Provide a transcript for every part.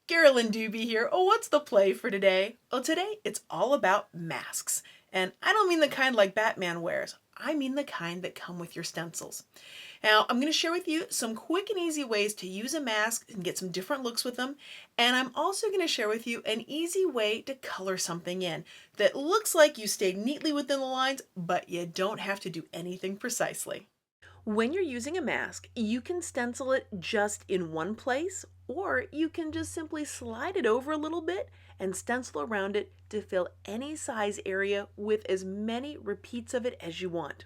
Carolyn Dube here. Oh, what's the play for today? Well, today it's all about masks. And I don't mean the kind like Batman wears. I mean the kind that come with your stencils. Now, I'm going to share with you some quick and easy ways to use a mask and get some different looks with them. And I'm also going to share with you an easy way to color something in that looks like you stayed neatly within the lines, but you don't have to do anything precisely. When you're using a mask, you can stencil it just in one place, or you can just simply slide it over a little bit and stencil around it to fill any size area with as many repeats of it as you want.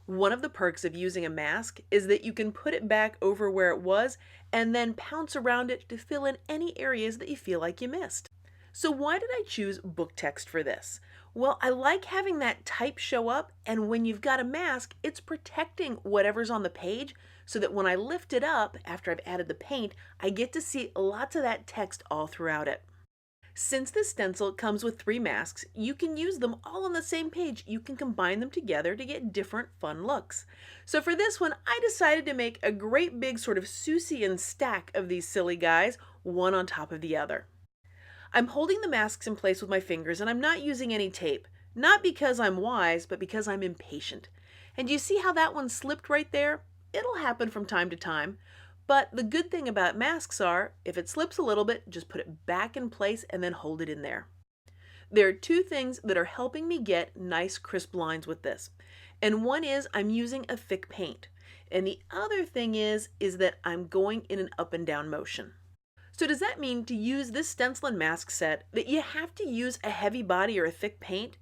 One of the perks of using a mask is that you can put it back over where it was and then pounce around it to fill in any areas that you feel like you missed. So why did I choose book text for this? Well, I like having that type show up, and when you've got a mask, it's protecting whatever's on the page so that when I lift it up after I've added the paint, I get to see lots of that text all throughout it. Since this stencil comes with 3 masks, you can use them all on the same page. You can combine them together to get different fun looks. So for this one, I decided to make a great big sort of Seussian stack of these silly guys, one on top of the other. I'm holding the masks in place with my fingers and I'm not using any tape. Not because I'm wise, but because I'm impatient. And you see how that one slipped right there? It'll happen from time to time. But the good thing about masks are, if it slips a little bit, just put it back in place and then hold it in there. There are 2 things that are helping me get nice crisp lines with this. And one is I'm using a thick paint. And the other thing is that I'm going in an up and down motion. So does that mean to use this stencil and mask set that you have to use a heavy body or a thick paint?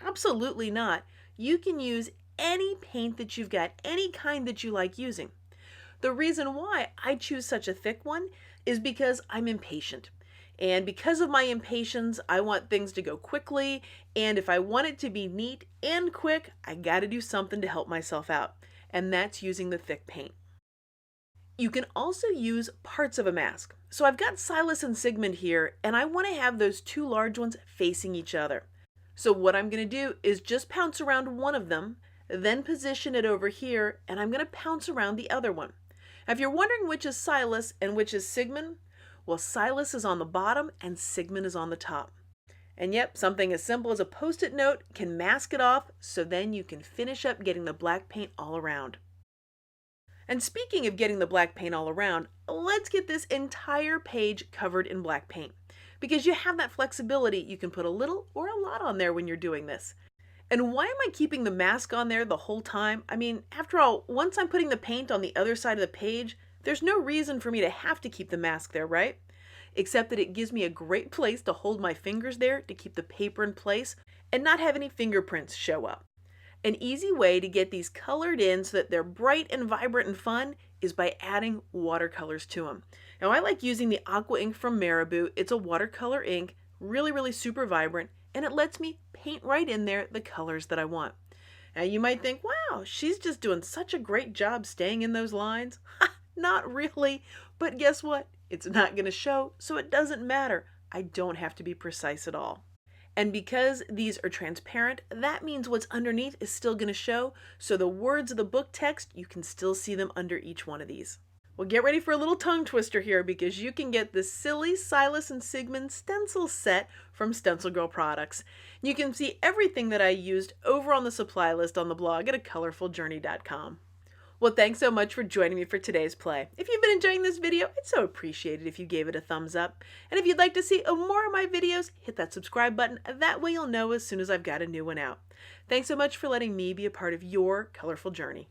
Absolutely not. You can use any paint that you've got, any kind that you like using. The reason why I choose such a thick one is because I'm impatient. And because of my impatience, I want things to go quickly. And if I want it to be neat and quick, I got to do something to help myself out. And that's using the thick paint. You can also use parts of a mask. So I've got Silas and Sigmund here, and I want to have those 2 large ones facing each other. So what I'm going to do is just pounce around one of them, then position it over here, and I'm going to pounce around the other one. Now, if you're wondering which is Silas and which is Sigmund, well, Silas is on the bottom and Sigmund is on the top. And yep, something as simple as a Post-it note can mask it off, so then you can finish up getting the black paint all around. And speaking of getting the black paint all around, let's get this entire page covered in black paint. Because you have that flexibility, you can put a little or a lot on there when you're doing this. And why am I keeping the mask on there the whole time? I mean, after all, once I'm putting the paint on the other side of the page, there's no reason for me to have to keep the mask there, right? Except that it gives me a great place to hold my fingers there to keep the paper in place and not have any fingerprints show up. An easy way to get these colored in so that they're bright and vibrant and fun is by adding watercolors to them. Now I like using the aqua ink from Marabou. It's a watercolor ink, really super vibrant, and it lets me paint right in there the colors that I want. Now you might think, wow, she's just doing such a great job staying in those lines. Not really, but guess what? It's not going to show, so it doesn't matter. I don't have to be precise at all. And because these are transparent, that means what's underneath is still going to show, so the words of the book text, you can still see them under each one of these. Well, get ready for a little tongue twister here because you can get the silly Silas and Sigmund stencil set from StencilGirl Products. You can see everything that I used over on the supply list on the blog at acolorfuljourney.com. Well, thanks so much for joining me for today's play. If you've been enjoying this video, I'd so appreciate it if you gave it a thumbs up. And if you'd like to see more of my videos, hit that subscribe button. That way you'll know as soon as I've got a new one out. Thanks so much for letting me be a part of your colorful journey.